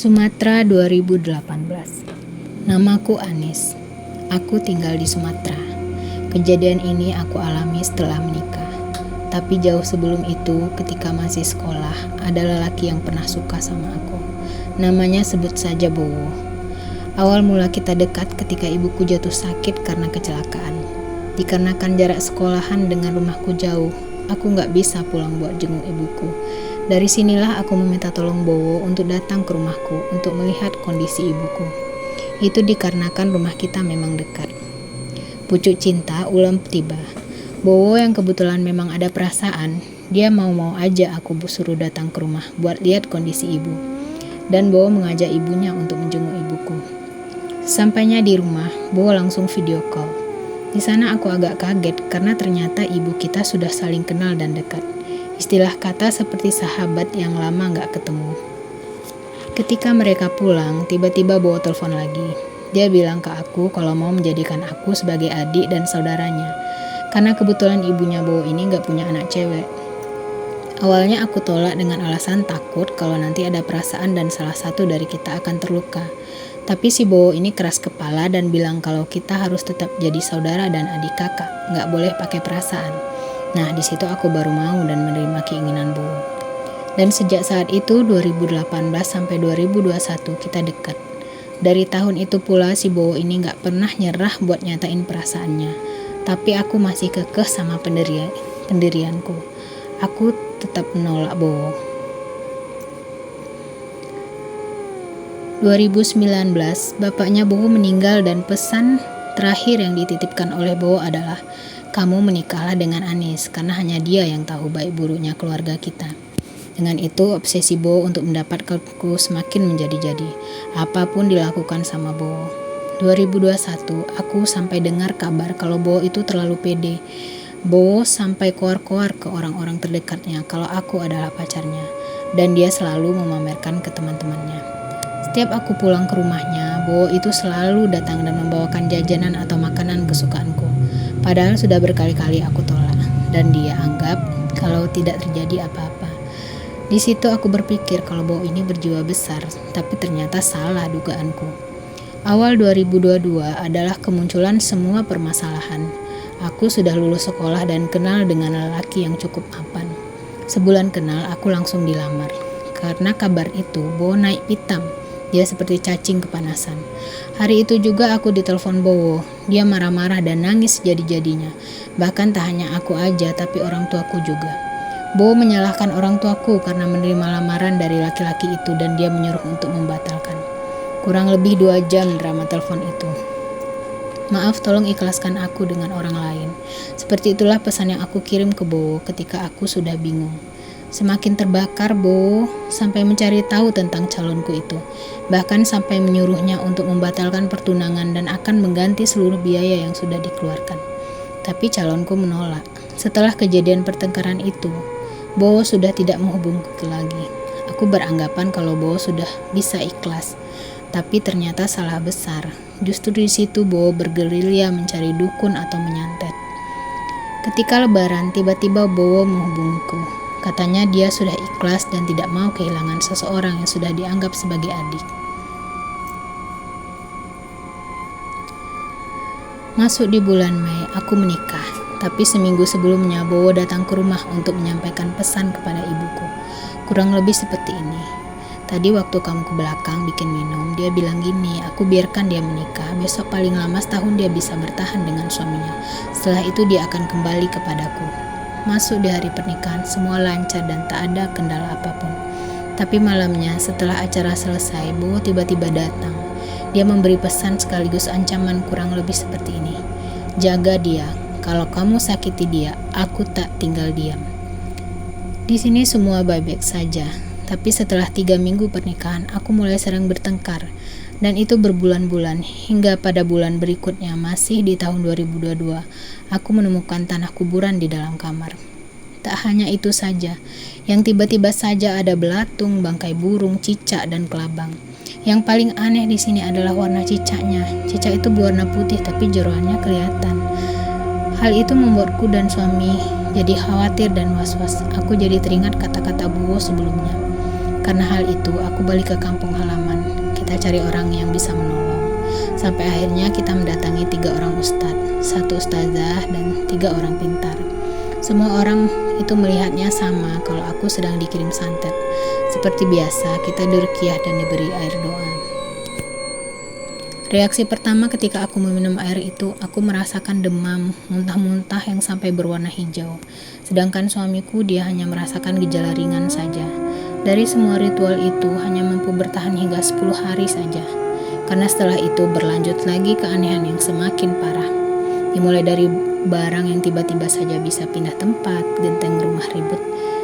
Sumatera 2018. Namaku Anis. Aku tinggal di Sumatera. Kejadian ini aku alami setelah menikah. Tapi jauh sebelum itu, ketika masih sekolah, ada lelaki yang pernah suka sama aku. Namanya sebut saja Bowo. Awal mula kita dekat ketika ibuku jatuh sakit karena kecelakaan. Dikarenakan jarak sekolahan dengan rumahku jauh, aku gak bisa pulang buat jenguk ibuku. Dari sinilah aku meminta tolong Bowo untuk datang ke rumahku untuk melihat kondisi ibuku. Itu dikarenakan rumah kita memang dekat. Pucuk cinta ulam tiba. Bowo yang kebetulan memang ada perasaan, dia mau-mau aja aku suruh datang ke rumah buat lihat kondisi ibu. Dan Bowo mengajak ibunya untuk menjenguk ibuku. Sampainya di rumah, Bowo langsung video call. Di sana aku agak kaget karena ternyata ibu kita sudah saling kenal dan dekat. Istilah kata seperti sahabat yang lama gak ketemu. Ketika mereka pulang, tiba-tiba Bowo telepon lagi. Dia bilang ke aku kalau mau menjadikan aku sebagai adik dan saudaranya. Karena kebetulan ibunya Bowo ini gak punya anak cewek. Awalnya aku tolak dengan alasan takut kalau nanti ada perasaan dan salah satu dari kita akan terluka. Tapi si Bowo ini keras kepala dan bilang kalau kita harus tetap jadi saudara dan adik kakak, gak boleh pakai perasaan. Nah, di situ aku baru mau dan menerima keinginan Bowo. Dan sejak saat itu 2018 sampai 2021 kita dekat. Dari tahun itu pula si Bowo ini gak pernah nyerah buat nyatain perasaannya. Tapi aku masih kekeh sama pendirianku. Aku tetap menolak Bowo. 2019, bapaknya Bowo meninggal dan pesan terakhir yang dititipkan oleh Bowo adalah, kamu menikahlah dengan Anis karena hanya dia yang tahu baik buruknya keluarga kita. Dengan itu, obsesi Bowo untuk mendapatkanku semakin menjadi-jadi. Apapun dilakukan sama Bowo. 2021, aku sampai dengar kabar kalau Bowo itu terlalu pede. Bowo sampai koar-koar ke orang-orang terdekatnya kalau aku adalah pacarnya. Dan dia selalu memamerkan ke teman-temannya. Setiap aku pulang ke rumahnya, Bowo itu selalu datang dan membawakan jajanan atau makanan kesukaanku. Padahal sudah berkali-kali aku tolak, dan dia anggap kalau tidak terjadi apa-apa. Di situ aku berpikir kalau Bowo ini berjiwa besar, tapi ternyata salah dugaanku. Awal 2022 adalah kemunculan semua permasalahan. Aku sudah lulus sekolah dan kenal dengan lelaki yang cukup mapan. Sebulan kenal, aku langsung dilamar. Karena kabar itu, Bowo naik pitam. Dia seperti cacing kepanasan. Hari itu juga aku ditelepon Bowo. Dia marah-marah dan nangis jadi-jadinya. Bahkan tak hanya aku aja, tapi orang tuaku juga. Bowo menyalahkan orang tuaku karena menerima lamaran dari laki-laki itu dan dia menyuruh untuk membatalkan. Kurang lebih 2 jam drama telepon itu. Maaf, tolong ikhlaskan aku dengan orang lain. Seperti itulah pesan yang aku kirim ke Bowo ketika aku sudah bingung. Semakin terbakar Bowo sampai mencari tahu tentang calonku itu. Bahkan sampai menyuruhnya untuk membatalkan pertunangan dan akan mengganti seluruh biaya yang sudah dikeluarkan. Tapi calonku menolak. Setelah kejadian pertengkaran itu, Bowo sudah tidak menghubungiku lagi. Aku beranggapan kalau Bowo sudah bisa ikhlas. Tapi ternyata salah besar. Justru di situ Bowo bergerilya mencari dukun atau menyantet. Ketika lebaran, tiba-tiba Bowo menghubungiku. Katanya dia sudah ikhlas dan tidak mau kehilangan seseorang yang sudah dianggap sebagai adik. Masuk di bulan Mei, aku menikah. Tapi seminggu sebelumnya Bowo datang ke rumah untuk menyampaikan pesan kepada ibuku. Kurang lebih seperti ini. Tadi waktu kamu ke belakang bikin minum, dia bilang gini, aku biarkan dia menikah. Besok paling lama setahun dia bisa bertahan dengan suaminya. Setelah itu dia akan kembali kepadaku. Masuk di hari pernikahan, semua lancar dan tak ada kendala apapun. Tapi malamnya, setelah acara selesai, Bowo tiba-tiba datang. Dia memberi pesan sekaligus ancaman kurang lebih seperti ini. Jaga dia, kalau kamu sakiti dia, aku tak tinggal diam. Di sini semua baik-baik saja. Tapi setelah 3 minggu pernikahan, aku mulai sering bertengkar. Dan itu berbulan-bulan, hingga pada bulan berikutnya, masih di tahun 2022, aku menemukan tanah kuburan di dalam kamar. Tak hanya itu saja, yang tiba-tiba saja ada belatung, bangkai burung, cicak, dan kelabang. Yang paling aneh di sini adalah warna cicaknya. Cicak itu berwarna putih, tapi jeroannya kelihatan. Hal itu membuatku dan suami jadi khawatir dan was-was. Aku jadi teringat kata-kata Bowo sebelumnya. Karena hal itu, aku balik ke kampung halaman. Kita cari orang yang bisa menolong. Sampai akhirnya kita mendatangi 3 orang ustadz, 1 ustazah, dan 3 orang pintar. Semua orang itu melihatnya sama kalau aku sedang dikirim santet. Seperti biasa, kita diruqyah dan diberi air doa. Reaksi pertama ketika aku meminum air itu, aku merasakan demam, muntah-muntah yang sampai berwarna hijau. Sedangkan suamiku, dia hanya merasakan gejala ringan saja. Dari semua ritual itu hanya mampu bertahan hingga 10 hari saja. Karena setelah itu berlanjut lagi keanehan yang semakin parah. Dimulai dari barang yang tiba-tiba saja bisa pindah tempat, genteng rumah ribut,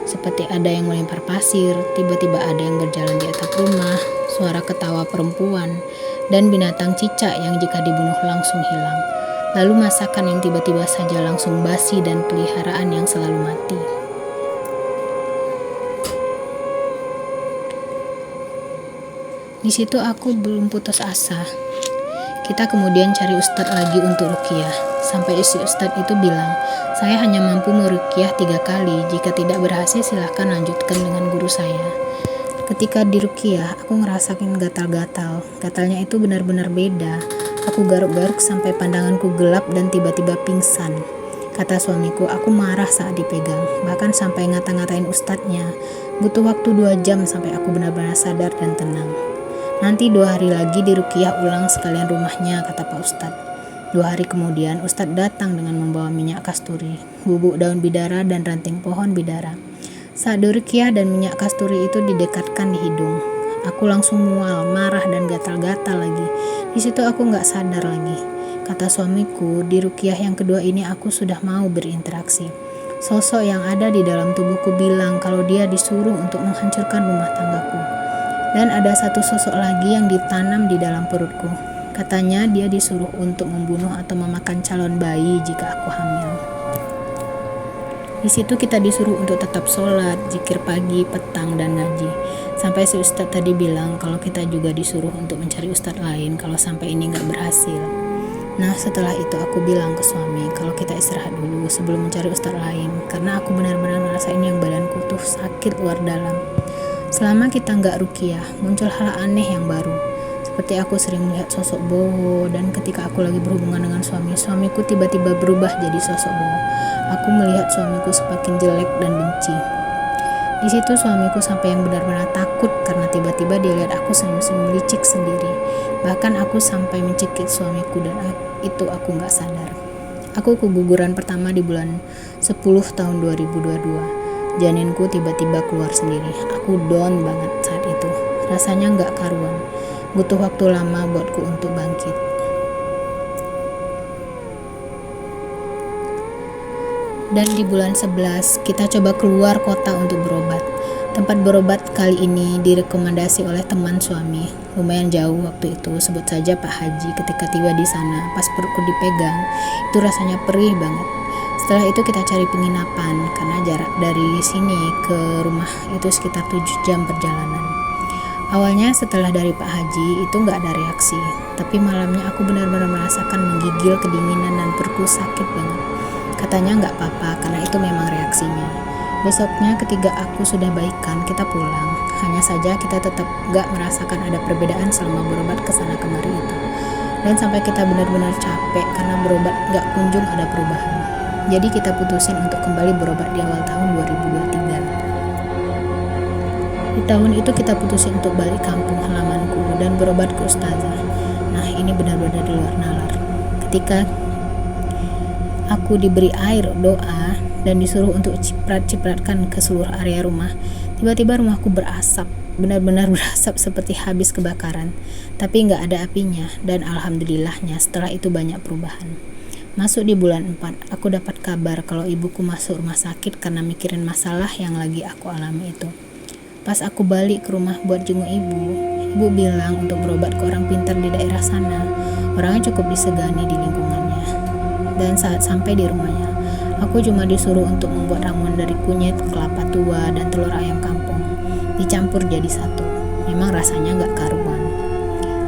seperti ada yang melempar pasir, tiba-tiba ada yang berjalan di atap rumah, suara ketawa perempuan, dan binatang cicak yang jika dibunuh langsung hilang. Lalu masakan yang tiba-tiba saja langsung basi dan peliharaan yang selalu mati. Di situ aku belum putus asa. Kita kemudian cari ustadz lagi untuk ruqyah. Sampai si ustadz itu bilang, saya hanya mampu meruqyah 3 kali. Jika tidak berhasil silahkan lanjutkan dengan guru saya. Ketika diruqyah, aku ngerasain gatal-gatal. Gatalnya itu benar-benar beda. Aku garuk-garuk sampai pandanganku gelap dan tiba-tiba pingsan. Kata suamiku, aku marah saat dipegang. Bahkan sampai ngata-ngatain ustadznya. Butuh waktu 2 jam sampai aku benar-benar sadar dan tenang. Nanti 2 hari lagi diruqyah ulang sekalian rumahnya, kata Pak Ustadz. 2 hari kemudian Ustadz datang dengan membawa minyak kasturi, bubuk daun bidara dan ranting pohon bidara. Saat diruqyah dan minyak kasturi itu didekatkan di hidung, aku langsung mual, marah dan gatal-gatal lagi. Di situ aku nggak sadar lagi. Kata suamiku, di ruqyah yang kedua ini aku sudah mau berinteraksi. Sosok yang ada di dalam tubuhku bilang kalau dia disuruh untuk menghancurkan rumah tanggaku. Dan ada satu sosok lagi yang ditanam di dalam perutku. Katanya dia disuruh untuk membunuh atau memakan calon bayi jika aku hamil. Di situ kita disuruh untuk tetap sholat, zikir pagi, petang, dan ngaji. Sampai si ustadz tadi bilang kalau kita juga disuruh untuk mencari ustadz lain kalau sampai ini nggak berhasil. Nah setelah itu aku bilang ke suami kalau kita istirahat dulu sebelum mencari ustadz lain. Karena aku benar-benar ngerasain yang badanku tuh sakit luar dalam. Selama kita nggak ruqyah, muncul hal aneh yang baru. Seperti aku sering melihat sosok bowo, dan ketika aku lagi berhubungan dengan suamiku tiba-tiba berubah jadi sosok bowo. Aku melihat suamiku semakin jelek dan benci. Di situ suamiku sampai yang benar-benar takut karena tiba-tiba dia lihat aku senyum-senyum licik sendiri. Bahkan aku sampai mencekik suamiku dan itu aku nggak sadar. Aku keguguran pertama di bulan 10 tahun 2022. Janinku tiba-tiba keluar sendiri. Aku down banget saat itu. Rasanya nggak karuan. Butuh waktu lama buatku untuk bangkit. Dan di bulan 11 kita coba keluar kota untuk berobat. Tempat berobat kali ini direkomendasi oleh teman suami. Lumayan jauh waktu itu, sebut saja Pak Haji. Ketika tiba di sana, pas perutku dipegang, itu rasanya perih banget. Setelah itu kita cari penginapan karena jarak dari sini ke rumah itu sekitar 7 jam perjalanan. Awalnya setelah dari Pak Haji itu nggak ada reaksi, tapi malamnya aku benar-benar merasakan menggigil kedinginan dan perutku sakit banget. Katanya nggak apa-apa karena itu memang reaksinya. Besoknya ketika aku sudah baikan kita pulang. Hanya saja kita tetap nggak merasakan ada perbedaan selama berobat kesana kemari itu. Dan sampai kita benar-benar capek karena berobat nggak kunjung ada perubahan. Jadi kita putusin untuk kembali berobat di awal tahun 2023. Di tahun itu kita putusin untuk balik kampung halamanku dan berobat ke ustazah. Nah ini benar-benar di luar nalar. Ketika aku diberi air doa dan disuruh untuk ciprat-cipratkan ke seluruh area rumah, tiba-tiba rumahku berasap, benar-benar berasap seperti habis kebakaran. Tapi nggak ada apinya dan alhamdulillahnya setelah itu banyak perubahan. Masuk di bulan 4, aku dapat kabar kalau ibuku masuk rumah sakit karena mikirin masalah yang lagi aku alami itu. Pas aku balik ke rumah buat jenguk ibu bilang untuk berobat ke orang pintar di daerah sana. Orangnya cukup disegani di lingkungannya. Dan saat sampai di rumahnya, aku cuma disuruh untuk membuat ramuan dari kunyit, kelapa tua, dan telur ayam kampung. Dicampur jadi satu. Memang rasanya gak karuan.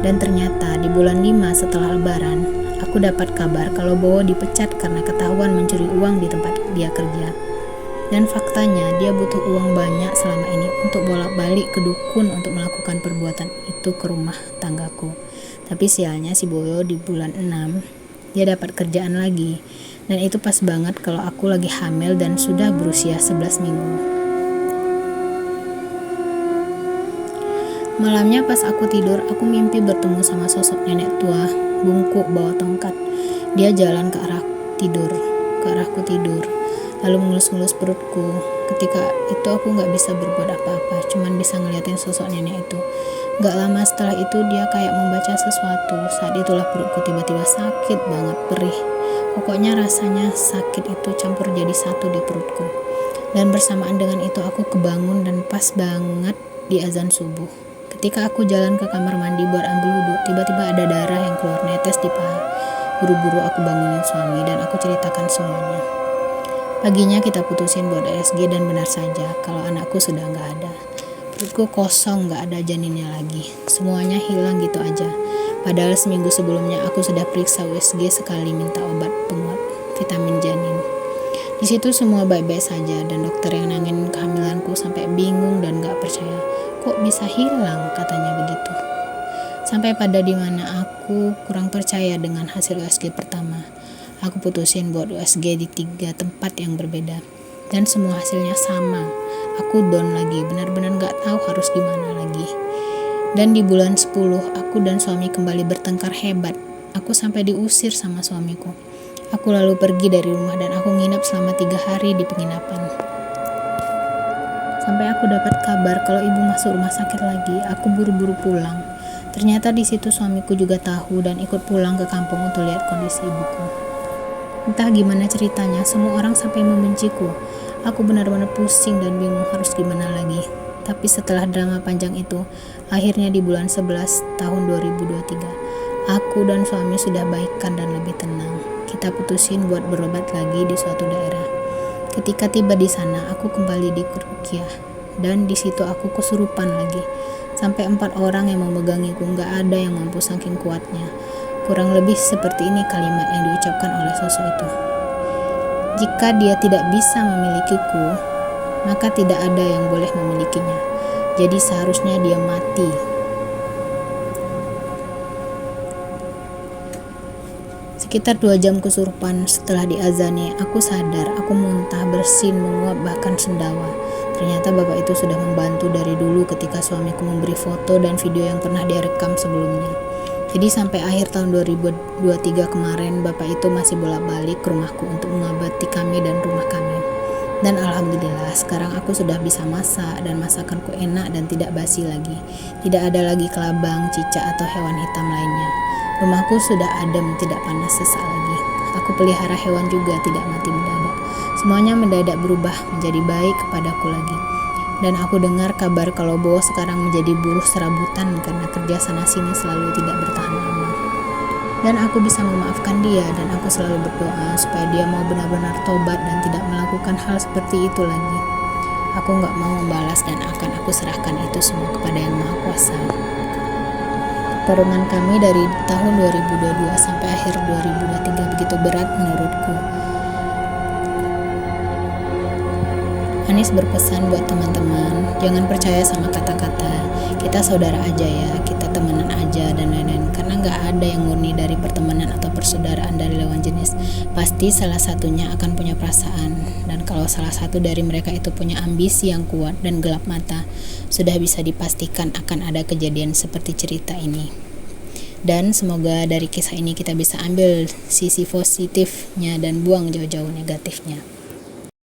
Dan ternyata di bulan 5 setelah lebaran, aku dapat kabar kalau Bowo dipecat karena ketahuan mencuri uang di tempat dia kerja. Dan faktanya dia butuh uang banyak selama ini untuk bolak-balik ke dukun untuk melakukan perbuatan itu ke rumah tanggaku. Tapi sialnya si Boyo di bulan 6 dia dapat kerjaan lagi. Dan itu pas banget kalau aku lagi hamil dan sudah berusia 11 minggu. Malamnya pas aku tidur, aku mimpi bertemu sama sosok nenek tua, bungkuk bawa tongkat. Dia jalan ke arahku tidur, lalu mengelus-ngelus perutku. Ketika itu aku gak bisa berbuat apa-apa, cuman bisa ngeliatin sosok nenek itu. Gak lama setelah itu dia kayak membaca sesuatu. Saat itulah perutku tiba-tiba sakit banget, perih. Pokoknya rasanya sakit itu campur jadi satu di perutku. Dan bersamaan dengan itu aku kebangun dan pas banget di azan subuh. Ketika aku jalan ke kamar mandi buat ambil wudhu, tiba-tiba ada darah yang keluar netes di paha. Buru-buru aku bangunin suami dan aku ceritakan semuanya. Paginya kita putusin buat USG dan benar saja kalau anakku sudah gak ada. Perutku kosong, gak ada janinnya lagi. Semuanya hilang gitu aja. Padahal seminggu sebelumnya aku sudah periksa USG sekali minta obat penguat vitamin janin. Di situ semua baik-baik saja dan dokter yang nangin kehamilanku sampai bingung dan gak percaya. Kok bisa hilang, katanya begitu. Sampai pada dimana aku kurang percaya dengan hasil USG pertama. Aku putusin buat USG di 3 tempat yang berbeda. Dan semua hasilnya sama. Aku down lagi, benar-benar gak tahu harus gimana lagi. Dan di bulan 10, aku dan suami kembali bertengkar hebat. Aku sampai diusir sama suamiku. Aku lalu pergi dari rumah dan aku nginap selama 3 hari di penginapan. Sampai aku dapat kabar kalau ibu masuk rumah sakit lagi, aku buru-buru pulang. Ternyata di situ suamiku juga tahu dan ikut pulang ke kampung untuk lihat kondisi ibuku. Entah gimana ceritanya, semua orang sampai membenciku. Aku benar-benar pusing dan bingung harus gimana lagi. Tapi setelah drama panjang itu, akhirnya di bulan 11 tahun 2023, aku dan suami sudah baikan dan lebih tenang. Kita putusin buat berobat lagi di suatu daerah. Ketika tiba di sana, aku kembali di Rukiah. Dan di situ aku kesurupan lagi. Sampai 4 orang yang memegangiku, gak ada yang mampu saking kuatnya. Kurang lebih seperti ini kalimat yang diucapkan oleh sosok itu. Jika dia tidak bisa memilikiku, maka tidak ada yang boleh memilikinya. Jadi seharusnya dia mati. Sekitar 2 jam kesurupan setelah diazani, aku sadar, aku muntah, bersin, menguap, bahkan sendawa. Ternyata bapak itu sudah membantu dari dulu ketika suamiku memberi foto dan video yang pernah dia rekam sebelumnya. Jadi sampai akhir tahun 2023 kemarin, bapak itu masih bolak-balik ke rumahku untuk mengobati kami dan rumah kami. Dan alhamdulillah sekarang aku sudah bisa masak dan masakanku enak dan tidak basi lagi. Tidak ada lagi kelabang, cicak atau hewan hitam lainnya. Rumahku sudah adem, tidak panas sesak lagi. Aku pelihara hewan juga tidak mati mendadak. Semuanya mendadak berubah menjadi baik kepadaku lagi. Dan aku dengar kabar kalau Bowo sekarang menjadi buruh serabutan karena kerja sana-sini selalu tidak bertahan lama. Dan aku bisa memaafkan dia dan aku selalu berdoa supaya dia mau benar-benar tobat dan tidak melakukan hal seperti itu lagi. Aku gak mau membalas dan akan aku serahkan itu semua kepada Yang Maha Kuasa. Pertarungan kami dari tahun 2022 sampai akhir 2023 begitu berat menurutku. Anies berpesan buat teman-teman, jangan percaya sama kata-kata, kita saudara aja ya, kita temenan aja dan lain-lain. Karena gak ada yang murni dari pertemanan atau persaudaraan dari lawan jenis. Pasti salah satunya akan punya perasaan. Dan kalau salah satu dari mereka itu punya ambisi yang kuat dan gelap mata, sudah bisa dipastikan akan ada kejadian seperti cerita ini. Dan semoga dari kisah ini kita bisa ambil sisi positifnya dan buang jauh-jauh negatifnya.